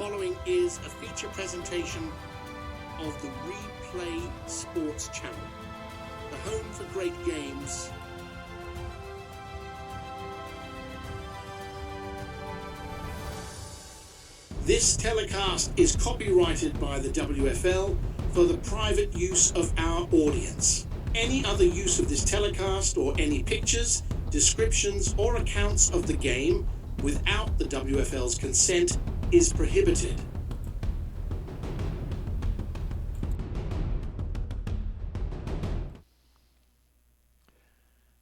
following is a feature presentation of the Replay Sports Channel, the home for great games. This telecast is copyrighted by the WFL for the private use of our audience. Any other use of this telecast or any pictures, descriptions or accounts of the game without the WFL's consent is prohibited.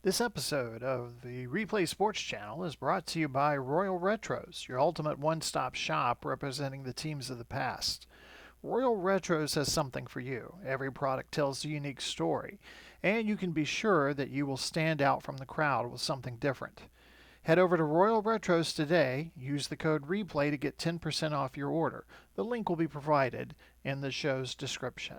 This episode of the Replay Sports Channel is brought to you by Royal Retros, your ultimate one-stop shop representing the teams of the past. Royal Retros has something for you. Every product tells a unique story, and you can be sure that you will stand out from the crowd with something different. Head over to Royal Retros today, use the code REPLAY to get 10% off your order. The link will be provided in the show's description.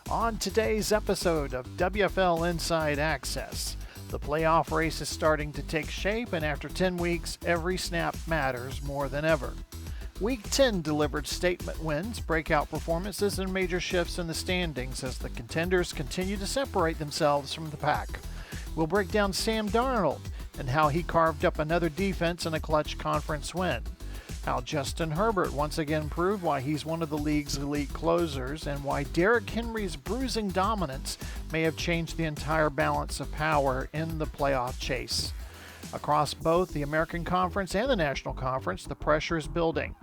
On today's episode of WFL Inside Access, the playoff race is starting to take shape, and after 10 weeks, every snap matters more than ever. Week 10 delivered statement wins, breakout performances, and major shifts in the standings as the contenders continue to separate themselves from the pack. We'll break down Sam Darnold and how he carved up another defense in a clutch conference win. How Justin Herbert once again proved why he's one of the league's elite closers, and why Derrick Henry's bruising dominance may have changed the entire balance of power in the playoff chase. Across both the American Conference and the National Conference, the pressure is building.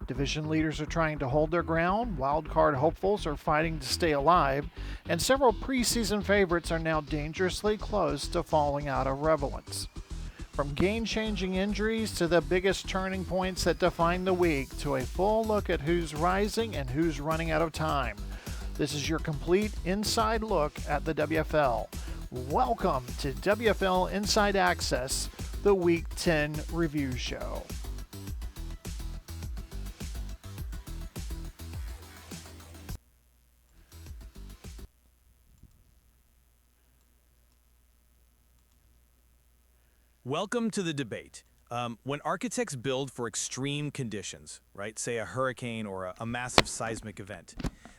Division leaders are trying to hold their ground, wildcard hopefuls are fighting to stay alive, and several preseason favorites are now dangerously close to falling out of relevance. From game-changing injuries to the biggest turning points that define the week, to a full look at who's rising and who's running out of time. This is your complete inside look at the WFL. Welcome to WFL Inside Access, the Week 10 review show. Welcome to the debate. When architects build for extreme conditions, right, say a hurricane or a massive seismic event,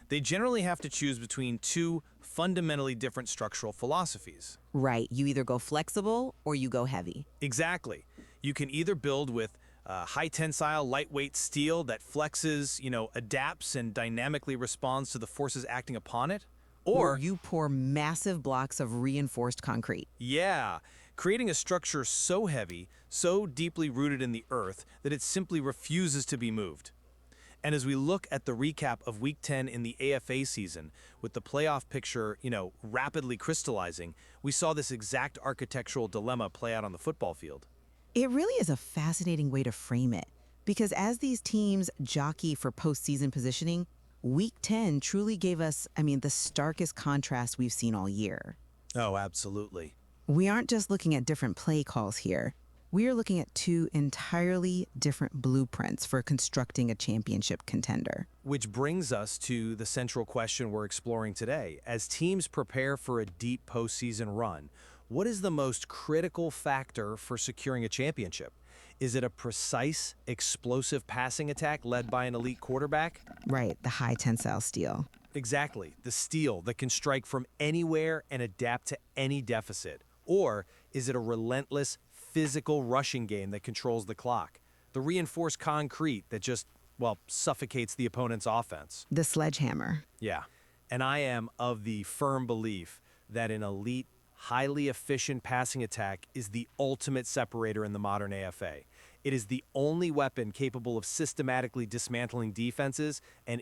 they generally have to choose between two fundamentally different structural philosophies. Right. You either go flexible or you go heavy. Exactly. You can either build with high tensile, lightweight steel that flexes, adapts and dynamically responds to the forces acting upon it, or you pour massive blocks of reinforced concrete. Yeah. Creating a structure so heavy, so deeply rooted in the earth that it simply refuses to be moved. And as we look at the recap of Week 10 in the AFA season, with the playoff picture, rapidly crystallizing, we saw this exact architectural dilemma play out on the football field. It really is a fascinating way to frame it, because as these teams jockey for postseason positioning, Week 10 truly gave us, the starkest contrast we've seen all year. Oh, absolutely. We aren't just looking at different play calls here. We are looking at two entirely different blueprints for constructing a championship contender. Which brings us to the central question we're exploring today. As teams prepare for a deep postseason run, what is the most critical factor for securing a championship? Is it a precise, explosive passing attack led by an elite quarterback? Right, the high tensile steel. Exactly, the steel that can strike from anywhere and adapt to any deficit. Or is it a relentless, physical rushing game that controls the clock? The reinforced concrete that just, suffocates the opponent's offense. The sledgehammer. Yeah, and I am of the firm belief that an elite, highly efficient passing attack is the ultimate separator in the modern AFA. It is the only weapon capable of systematically dismantling defenses and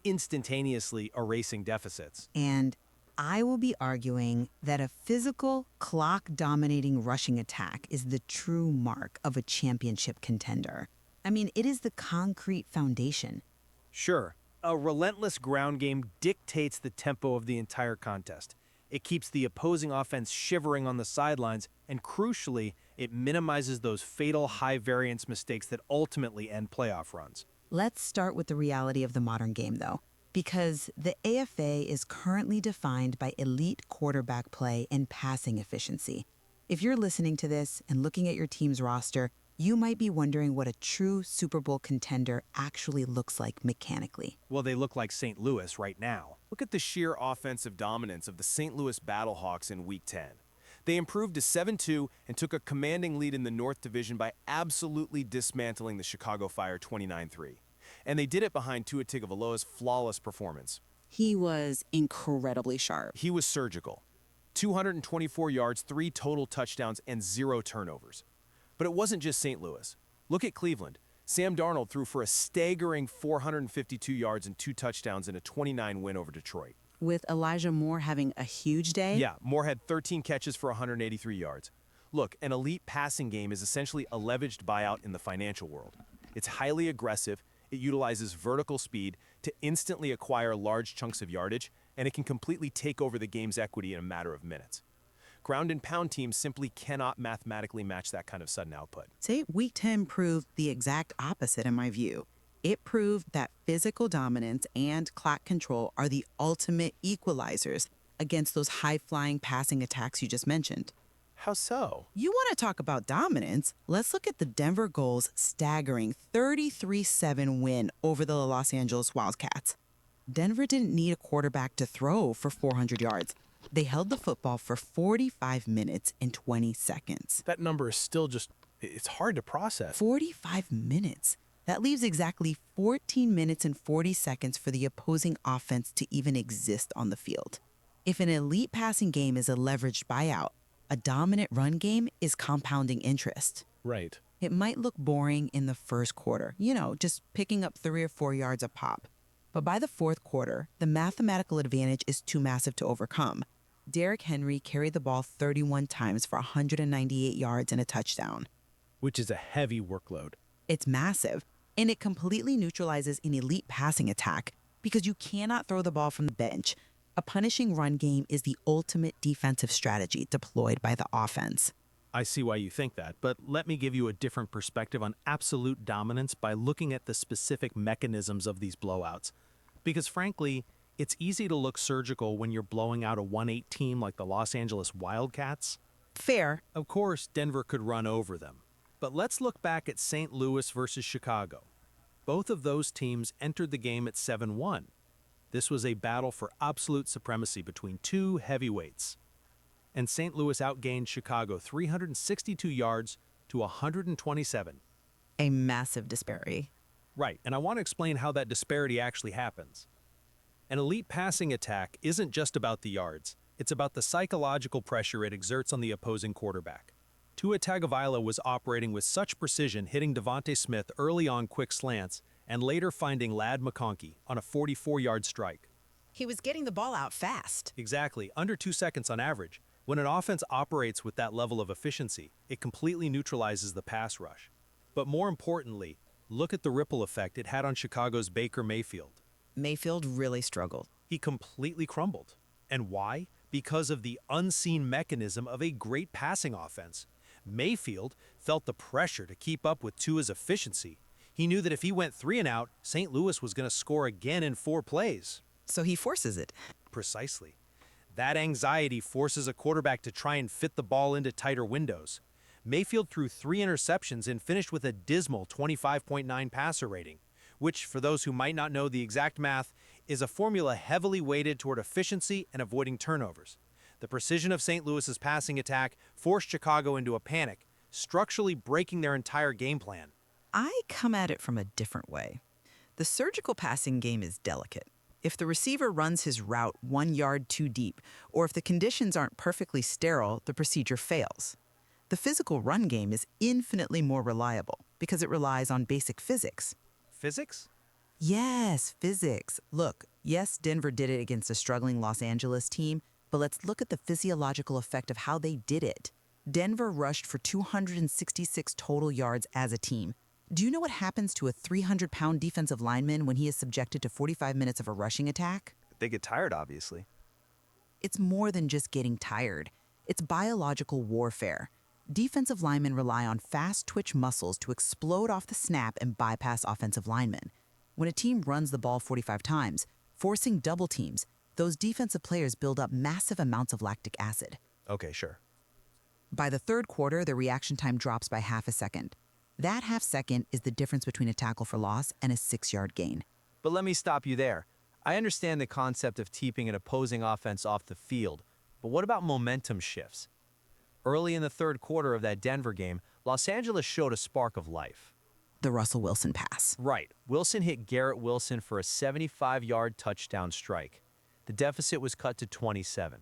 instantaneously erasing deficits. And I will be arguing that a physical, clock-dominating rushing attack is the true mark of a championship contender. It is the concrete foundation. Sure, a relentless ground game dictates the tempo of the entire contest. It keeps the opposing offense shivering on the sidelines, and crucially, it minimizes those fatal high-variance mistakes that ultimately end playoff runs. Let's start with the reality of the modern game, though. Because the AFA is currently defined by elite quarterback play and passing efficiency. If you're listening to this and looking at your team's roster, you might be wondering what a true Super Bowl contender actually looks like mechanically. Well, they look like St. Louis right now. Look at the sheer offensive dominance of the St. Louis Battlehawks in Week 10. They improved to 7-2 and took a commanding lead in the North Division by absolutely dismantling the Chicago Fire 29-3. And they did it behind Tua Tagovailoa's flawless performance. He was incredibly sharp. He was surgical. 224 yards, 3 total touchdowns, and 0 turnovers. But it wasn't just St. Louis. Look at Cleveland. Sam Darnold threw for a staggering 452 yards and 2 touchdowns in a 29 win over Detroit. With Elijah Moore having a huge day? Yeah, Moore had 13 catches for 183 yards. Look, an elite passing game is essentially a leveraged buyout in the financial world. It's highly aggressive, it utilizes vertical speed to instantly acquire large chunks of yardage, and it can completely take over the game's equity in a matter of minutes. Ground and pound teams simply cannot mathematically match that kind of sudden output. Say Week 10 proved the exact opposite in my view. It proved that physical dominance and clock control are the ultimate equalizers against those high-flying passing attacks you just mentioned. How so? You want to talk about dominance? Let's look at the Denver Gold's staggering 33-7 win over the Los Angeles Wildcats. Denver didn't need a quarterback to throw for 400 yards. They held the football for 45 minutes and 20 seconds. That number is still it's hard to process. 45 minutes. That leaves exactly 14 minutes and 40 seconds for the opposing offense to even exist on the field. If an elite passing game is a leveraged buyout, a dominant run game is compounding interest. Right. It might look boring in the first quarter, just picking up 3 or 4 yards a pop. But by the fourth quarter, the mathematical advantage is too massive to overcome. Derrick Henry carried the ball 31 times for 198 yards and a touchdown. Which is a heavy workload. It's massive, and it completely neutralizes an elite passing attack because you cannot throw the ball from the bench. A punishing run game is the ultimate defensive strategy deployed by the offense. I see why you think that, but let me give you a different perspective on absolute dominance by looking at the specific mechanisms of these blowouts. Because frankly, it's easy to look surgical when you're blowing out a 1-8 team like the Los Angeles Wildcats. Fair. Of course, Denver could run over them. But let's look back at St. Louis versus Chicago. Both of those teams entered the game at 7-1. This was a battle for absolute supremacy between two heavyweights. And St. Louis outgained Chicago 362 yards to 127. A massive disparity. Right, and I want to explain how that disparity actually happens. An elite passing attack isn't just about the yards. It's about the psychological pressure it exerts on the opposing quarterback. Tua Tagovailoa was operating with such precision, hitting Devontae Smith early on quick slants, and later finding Ladd McConkey on a 44-yard strike. He was getting the ball out fast. Exactly, under 2 seconds on average. When an offense operates with that level of efficiency, it completely neutralizes the pass rush. But more importantly, look at the ripple effect it had on Chicago's Baker Mayfield. Mayfield really struggled. He completely crumbled. And why? Because of the unseen mechanism of a great passing offense. Mayfield felt the pressure to keep up with Tua's efficiency. He knew that if he went 3 and out, St. Louis was going to score again in 4 plays. So he forces it. Precisely. That anxiety forces a quarterback to try and fit the ball into tighter windows. Mayfield threw 3 interceptions and finished with a dismal 25.9 passer rating, which, for those who might not know the exact math, is a formula heavily weighted toward efficiency and avoiding turnovers. The precision of St. Louis's passing attack forced Chicago into a panic, structurally breaking their entire game plan. I come at it from a different way. The surgical passing game is delicate. If the receiver runs his route 1 yard too deep, or if the conditions aren't perfectly sterile, the procedure fails. The physical run game is infinitely more reliable because it relies on basic physics. Physics? Yes, physics. Look, yes, Denver did it against a struggling Los Angeles team, but let's look at the physiological effect of how they did it. Denver rushed for 266 total yards as a team. Do you know what happens to a 300-pound defensive lineman when he is subjected to 45 minutes of a rushing attack? They get tired, obviously. It's more than just getting tired. It's biological warfare. Defensive linemen rely on fast twitch muscles to explode off the snap and bypass offensive linemen. When a team runs the ball 45 times, Forcing double teams, those defensive players build up massive amounts of lactic acid. Okay, sure. By the third quarter, the reaction time drops by half a second. That half second is the difference between a tackle for loss and a 6-yard gain. But let me stop you there. I understand the concept of keeping an opposing offense off the field, but what about momentum shifts? Early in the third quarter of that Denver game, Los Angeles showed a spark of life. The Russell Wilson pass. Right. Wilson hit Garrett Wilson for a 75-yard touchdown strike. The deficit was cut to 27.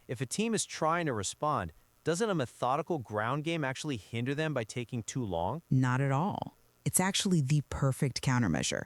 If a team is trying to respond, doesn't a methodical ground game actually hinder them by taking too long? Not at all. It's actually the perfect countermeasure.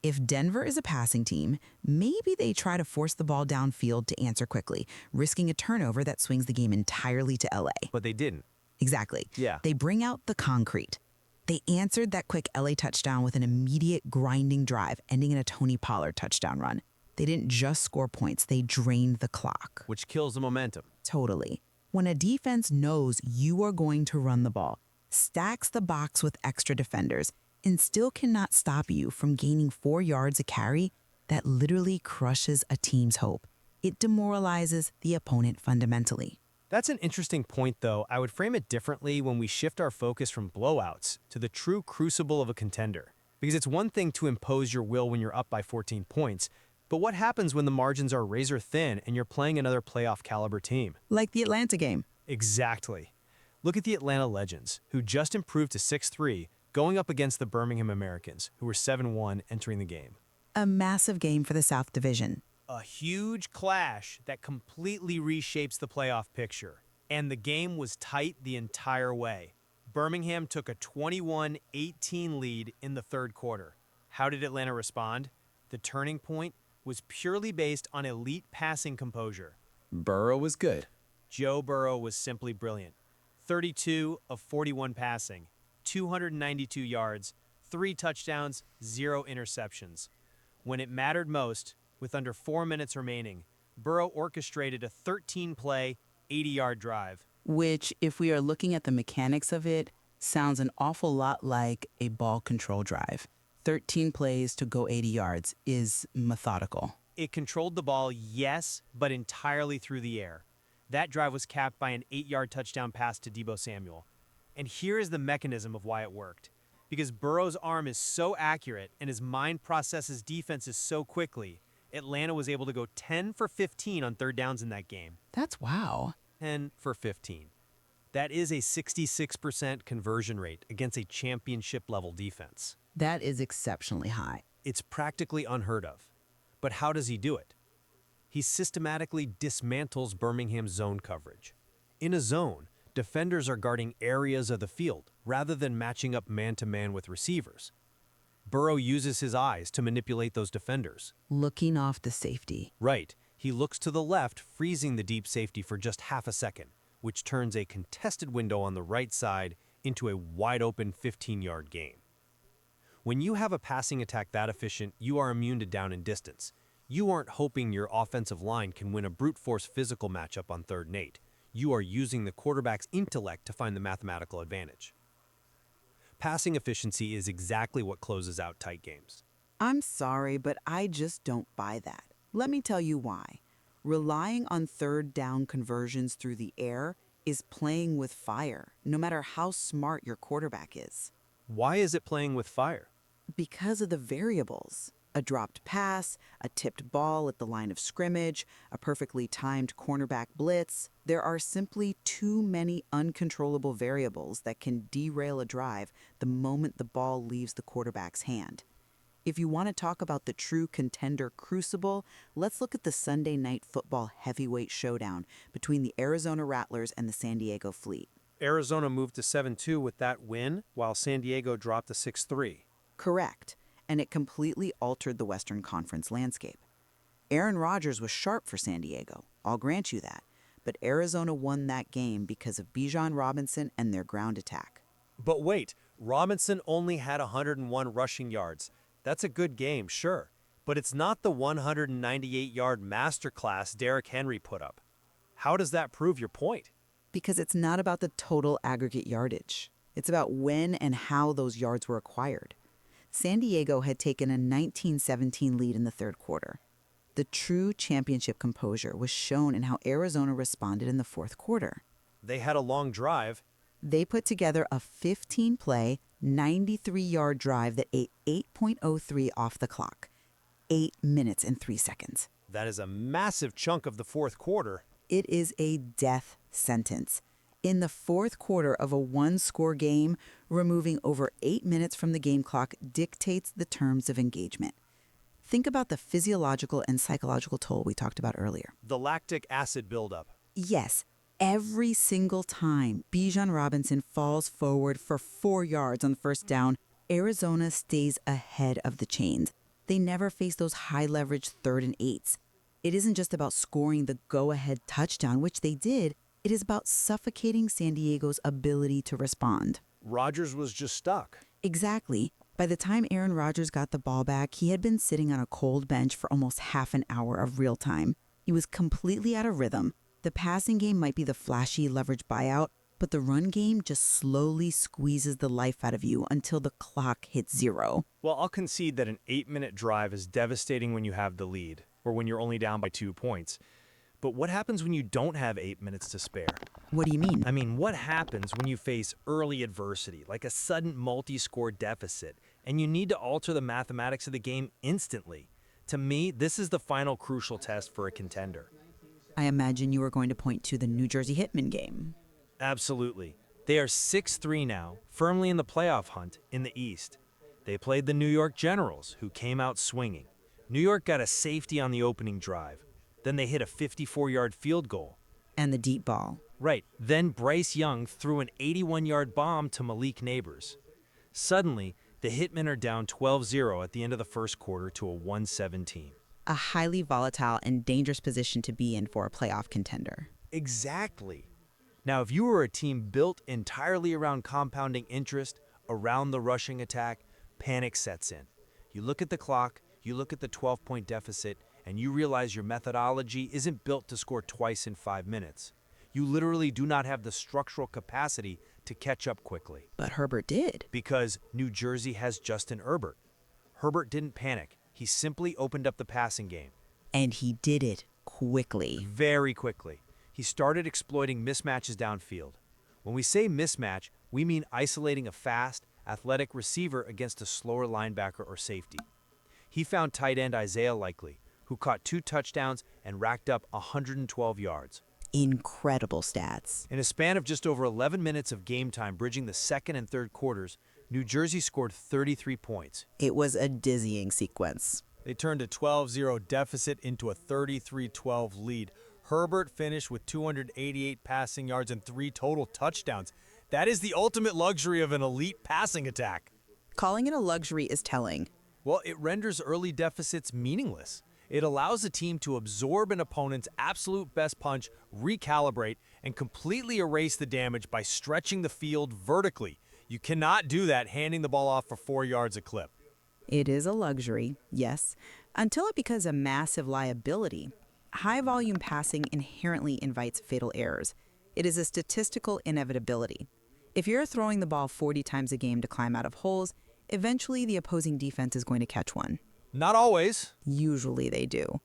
If Denver is a passing team, maybe they try to force the ball downfield to answer quickly, risking a turnover that swings the game entirely to LA. But they didn't. Exactly. Yeah. They bring out the concrete. They answered that quick LA touchdown with an immediate grinding drive, ending in a Tony Pollard touchdown run. They didn't just score points, they drained the clock. Which kills the momentum. Totally. When a defense knows you are going to run the ball, stacks the box with extra defenders, and still cannot stop you from gaining 4 yards a carry, that literally crushes a team's hope. It demoralizes the opponent fundamentally. That's an interesting point, though. I would frame it differently when we shift our focus from blowouts to the true crucible of a contender. Because it's one thing to impose your will when you're up by 14 points, but what happens when the margins are razor thin and you're playing another playoff caliber team? Like the Atlanta game. Exactly. Look at the Atlanta Legends, who just improved to 6-3, going up against the Birmingham Americans, who were 7-1 entering the game. A massive game for the South Division. A huge clash that completely reshapes the playoff picture. And the game was tight the entire way. Birmingham took a 21-18 lead in the third quarter. How did Atlanta respond? The turning point was purely based on elite passing composure. Burrow was good. Joe Burrow was simply brilliant. 32 of 41 passing, 292 yards, 3 touchdowns, 0 interceptions. When it mattered most, with under 4 minutes remaining, Burrow orchestrated a 13-play, 80-yard drive. Which, if we are looking at the mechanics of it, sounds an awful lot like a ball control drive. 13 plays to go 80 yards is methodical. It controlled the ball, yes, but entirely through the air. That drive was capped by an 8-yard touchdown pass to Deebo Samuel. And here is the mechanism of why it worked. Because Burrow's arm is so accurate and his mind processes defenses so quickly, Atlanta was able to go 10 for 15 on third downs in that game. That's wow. 10 for 15. That is a 66% conversion rate against a championship-level defense. That is exceptionally high. It's practically unheard of. But how does he do it? He systematically dismantles Birmingham's zone coverage. In a zone, defenders are guarding areas of the field rather than matching up man-to-man with receivers. Burrow uses his eyes to manipulate those defenders. Looking off the safety. Right. He looks to the left, freezing the deep safety for just half a second, which turns a contested window on the right side into a wide-open 15-yard gain. When you have a passing attack that efficient, you are immune to down and distance. You aren't hoping your offensive line can win a brute force physical matchup on 3rd and 8. You are using the quarterback's intellect to find the mathematical advantage. Passing efficiency is exactly what closes out tight games. I'm sorry, but I just don't buy that. Let me tell you why. Relying on third down conversions through the air is playing with fire, no matter how smart your quarterback is. Why is it playing with fire? Because of the variables. A dropped pass, a tipped ball at the line of scrimmage, a perfectly timed cornerback blitz. There are simply too many uncontrollable variables that can derail a drive the moment the ball leaves the quarterback's hand. If you want to talk about the true contender crucible, let's look at the Sunday Night Football heavyweight showdown between the Arizona Rattlers and the San Diego Fleet. Arizona moved to 7-2 with that win, while San Diego dropped to 6-3. Correct, and it completely altered the Western Conference landscape. Aaron Rodgers was sharp for San Diego, I'll grant you that, but Arizona won that game because of Bijan Robinson and their ground attack. But wait, Robinson only had 101 rushing yards. That's a good game, sure, but it's not the 198-yard masterclass Derrick Henry put up. How does that prove your point? Because it's not about the total aggregate yardage. It's about when and how those yards were acquired. San Diego had taken a 19-17 lead in the third quarter. The true championship composure was shown in how Arizona responded in the fourth quarter. They had a long drive. They put together a 15-play, 93-yard drive that ate 8.03 off the clock. 8 minutes and 3 seconds. That is a massive chunk of the fourth quarter. It is a death sentence. In the fourth quarter of a one-score game, removing over 8 minutes from the game clock dictates the terms of engagement. Think about the physiological and psychological toll we talked about earlier. The lactic acid buildup. Yes, every single time Bijan Robinson falls forward for 4 yards on the first down, Arizona stays ahead of the chains. They never face those high-leverage 3rd and 8s. It isn't just about scoring the go-ahead touchdown, which they did. It is about suffocating San Diego's ability to respond. Rodgers was just stuck. Exactly. By the time Aaron Rodgers got the ball back, he had been sitting on a cold bench for almost half an hour of real time. He was completely out of rhythm. The passing game might be the flashy leverage buyout, but the run game just slowly squeezes the life out of you until the clock hits 0. Well, I'll concede that an 8-minute drive is devastating when you have the lead, or when you're only down by 2 points. But what happens when you don't have 8 minutes to spare? What do you mean? I mean, what happens when you face early adversity, like a sudden multi-score deficit, and you need to alter the mathematics of the game instantly? To me, this is the final crucial test for a contender. I imagine you were going to point to the New Jersey Hitmen game. Absolutely. They are 6-3 now, firmly in the playoff hunt in the East. They played the New York Generals, who came out swinging. New York got a safety on the opening drive. Then they hit a 54-yard field goal. And the deep ball. Right. Then Bryce Young threw an 81-yard bomb to Malik Neighbors. Suddenly, the Hitmen are down 12-0 at the end of the first quarter to a 1-7 team. A highly volatile and dangerous position to be in for a playoff contender. Exactly. Now, if you were a team built entirely around compounding interest, around the rushing attack, panic sets in. You look at the clock, you look at the 12-point deficit, and you realize your methodology isn't built to score twice in 5 minutes. You literally do not have the structural capacity to catch up quickly. But Herbert did. Because New Jersey has Justin Herbert. Herbert didn't panic. He simply opened up the passing game. And he did it quickly. Very quickly. He started exploiting mismatches downfield. When we say mismatch, we mean isolating a fast, athletic receiver against a slower linebacker or safety. He found tight end Isaiah Likely, who caught 2 touchdowns and racked up 112 yards. Incredible stats. In a span of just over 11 minutes of game time bridging the second and third quarters, New Jersey scored 33 points. It was a dizzying sequence. They turned a 12-0 deficit into a 33-12 lead. Herbert finished with 288 passing yards and 3 total touchdowns. That is the ultimate luxury of an elite passing attack. Calling it a luxury is telling. Well, it renders early deficits meaningless. It allows a team to absorb an opponent's absolute best punch, recalibrate, and completely erase the damage by stretching the field vertically. You cannot do that handing the ball off for 4 yards a clip. It is a luxury, yes, until it becomes a massive liability. High-volume passing inherently invites fatal errors. It is a statistical inevitability. If you're throwing the ball 40 times a game to climb out of holes, eventually the opposing defense is going to catch one. Not always. Usually they do.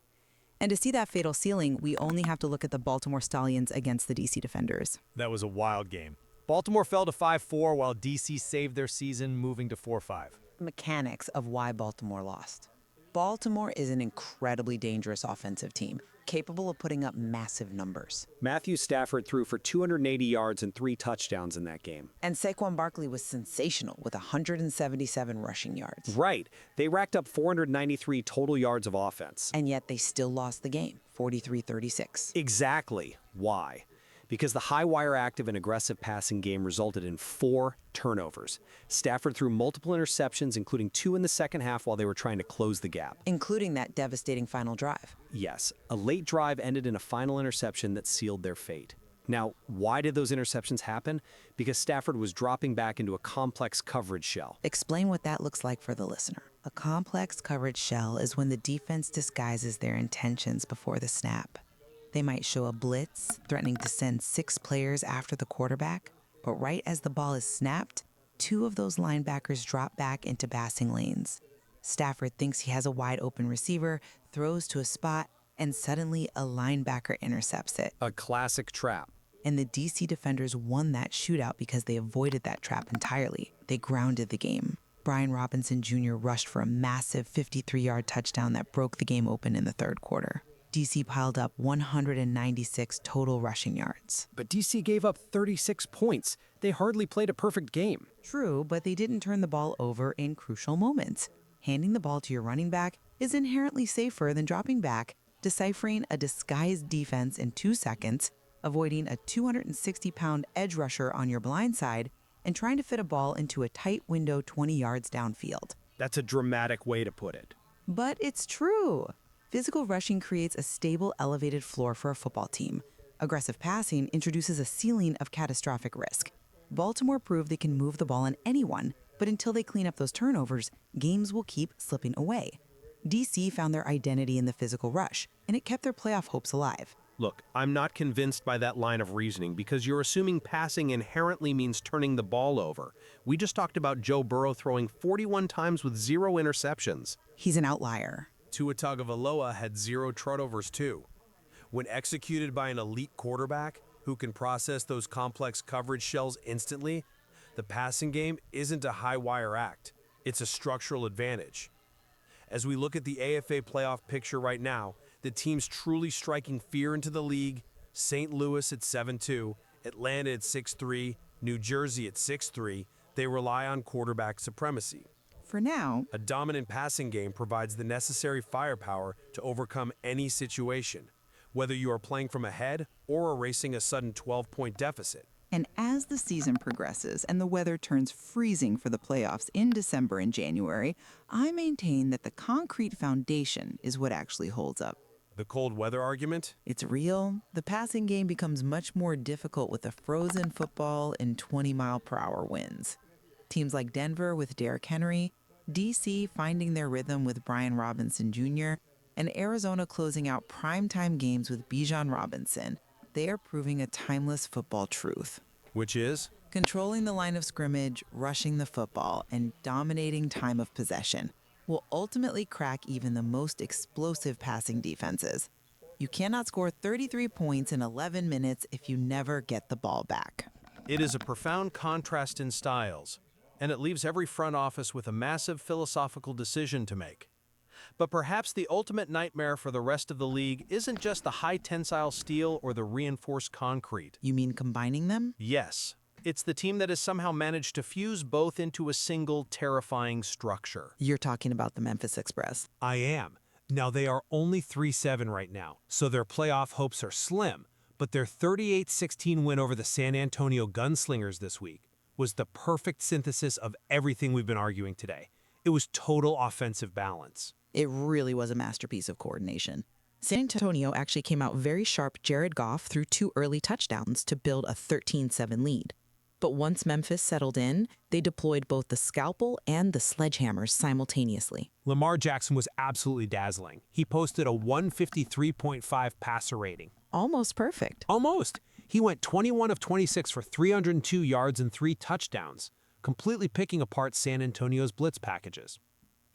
And to see that fatal ceiling, we only have to look at the Baltimore Stallions against the DC Defenders. That was a wild game. Baltimore fell to 5-4 while DC saved their season, moving to 4-5. Mechanics of why Baltimore lost. Baltimore is an incredibly dangerous offensive team, capable of putting up massive numbers. Matthew Stafford threw for 280 yards and 3 touchdowns in that game. And Saquon Barkley was sensational with 177 rushing yards. Right. They racked up 493 total yards of offense. And yet they still lost the game, 43-36. Exactly. Why? Because the high-wire active and aggressive passing game resulted in 4 turnovers. Stafford threw multiple interceptions, including 2 in the second half while they were trying to close the gap. Including that devastating final drive. Yes, a late drive ended in a final interception that sealed their fate. Now, why did those interceptions happen? Because Stafford was dropping back into a complex coverage shell. Explain what that looks like for the listener. A complex coverage shell is when the defense disguises their intentions before the snap. They might show a blitz, threatening to send 6 players after the quarterback, but right as the ball is snapped, 2 of those linebackers drop back into passing lanes. Stafford thinks he has a wide open receiver, throws to a spot, and suddenly a linebacker intercepts it. A classic trap. And the DC defenders won that shootout because they avoided that trap entirely. They grounded the game. Brian Robinson Jr. rushed for a massive 53-yard touchdown that broke the game open in the third quarter. DC piled up 196 total rushing yards. But DC gave up 36 points. They hardly played a perfect game. True, but they didn't turn the ball over in crucial moments. Handing the ball to your running back is inherently safer than dropping back, deciphering a disguised defense in 2 seconds, avoiding a 260-pound edge rusher on your blind side, and trying to fit a ball into a tight window 20 yards downfield. That's a dramatic way to put it. But it's true. Physical rushing creates a stable, elevated floor for a football team. Aggressive passing introduces a ceiling of catastrophic risk. Baltimore proved they can move the ball on anyone, but until they clean up those turnovers, games will keep slipping away. DC found their identity in the physical rush, and it kept their playoff hopes alive. Look, I'm not convinced by that line of reasoning because you're assuming passing inherently means turning the ball over. We just talked about Joe Burrow throwing 41 times with 0 interceptions. He's an outlier. Tua Tagovailoa had 0 turnovers too. When executed by an elite quarterback who can process those complex coverage shells instantly, the passing game isn't a high-wire act. It's a structural advantage. As we look at the AFA playoff picture right now, the teams truly striking fear into the league: St. Louis at 7-2, Atlanta at 6-3, New Jersey at 6-3, they rely on quarterback supremacy. For now, A dominant passing game provides the necessary firepower to overcome any situation, whether you are playing from ahead or erasing a sudden 12-point deficit. And as the season progresses and the weather turns freezing for the playoffs in December and January, I maintain that the concrete foundation is what actually holds up. The cold weather argument? it's real. The passing game becomes much more difficult with a frozen football and 20-mile-per-hour winds. Teams like Denver with Derrick Henry, DC finding their rhythm with Brian Robinson Jr., and Arizona closing out primetime games with Bijan Robinson, they are proving a timeless football truth. Which is? Controlling the line of scrimmage, rushing the football, and dominating time of possession will ultimately crack even the most explosive passing defenses. You cannot score 33 points in 11 minutes if you never get the ball back. It is a profound contrast in styles, and it leaves every front office with a massive philosophical decision to make. But perhaps the ultimate nightmare for the rest of the league isn't just the high tensile steel or the reinforced concrete. You mean combining them? Yes, it's the team that has somehow managed to fuse both into a single terrifying structure. You're talking about the Memphis Express. I am. Now, they are only 3-7 right now, so their playoff hopes are slim, but their 38-16 win over the San Antonio Gunslingers this week was the perfect synthesis of everything we've been arguing today. It was total offensive balance. It really was a masterpiece of coordination. San Antonio actually came out very sharp. Jared Goff threw 2 early touchdowns to build a 13-7 lead. But once Memphis settled in, they deployed both the scalpel and the sledgehammers simultaneously. Lamar Jackson was absolutely dazzling. He posted a 153.5 passer rating. Almost perfect. Almost. He went 21 of 26 for 302 yards and 3 touchdowns, completely picking apart San Antonio's blitz packages.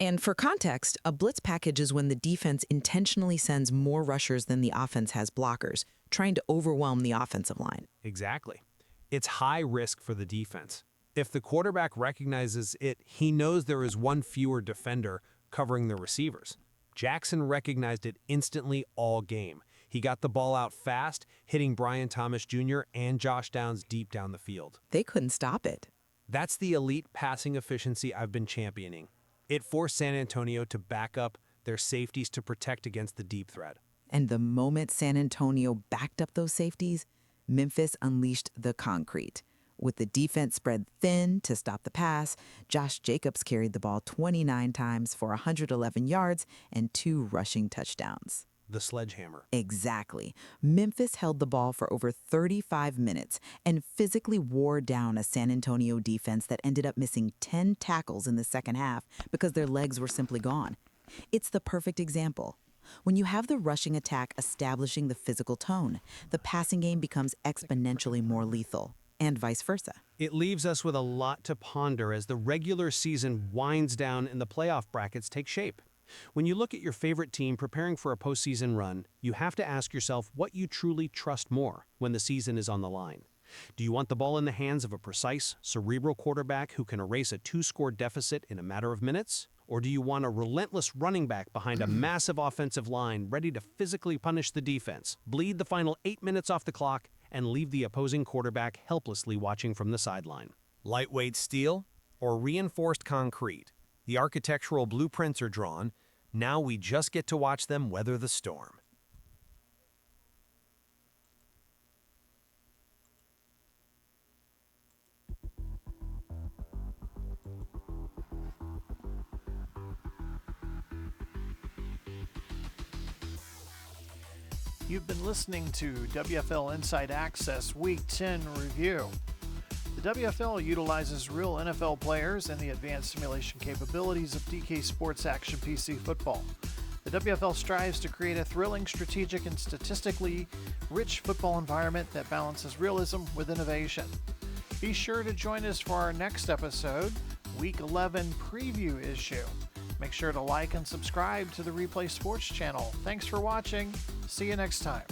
And for context, a blitz package is when the defense intentionally sends more rushers than the offense has blockers, trying to overwhelm the offensive line. Exactly. It's high risk for the defense. If the quarterback recognizes it, he knows there is one fewer defender covering the receivers. Jackson recognized it instantly all game. He got the ball out fast, hitting Brian Thomas Jr. and Josh Downs deep down the field. They couldn't stop it. That's the elite passing efficiency I've been championing. It forced San Antonio to back up their safeties to protect against the deep threat. And the moment San Antonio backed up those safeties, Memphis unleashed the concrete. With the defense spread thin to stop the pass, Josh Jacobs carried the ball 29 times for 111 yards and 2 rushing touchdowns. The sledgehammer. Exactly. Memphis held the ball for over 35 minutes and physically wore down a San Antonio defense that ended up missing 10 tackles in the second half because their legs were simply gone. It's the perfect example. When you have the rushing attack establishing the physical tone, the passing game becomes exponentially more lethal. and vice versa. It leaves us with a lot to ponder as the regular season winds down and the playoff brackets take shape. When you look at your favorite team preparing for a postseason run, you have to ask yourself what you truly trust more when the season is on the line. Do you want the ball in the hands of a precise, cerebral quarterback who can erase a 2-score deficit in a matter of minutes? Or do you want a relentless running back behind a massive offensive line ready to physically punish the defense, bleed the final 8 minutes off the clock, and leave the opposing quarterback helplessly watching from the sideline? Lightweight steel or reinforced concrete? The architectural blueprints are drawn. Now we just get to watch them weather the storm. You've been listening to WFL Inside Access Week 10 Review. The WFL utilizes real NFL players and the advanced simulation capabilities of DK Sports Action PC Football. The WFL strives to create a thrilling, strategic, and statistically rich football environment that balances realism with innovation. Be sure to join us for our next episode, Week 11 Preview issue. Make sure to like and subscribe to the Replay Sports channel. Thanks for watching. See you next time.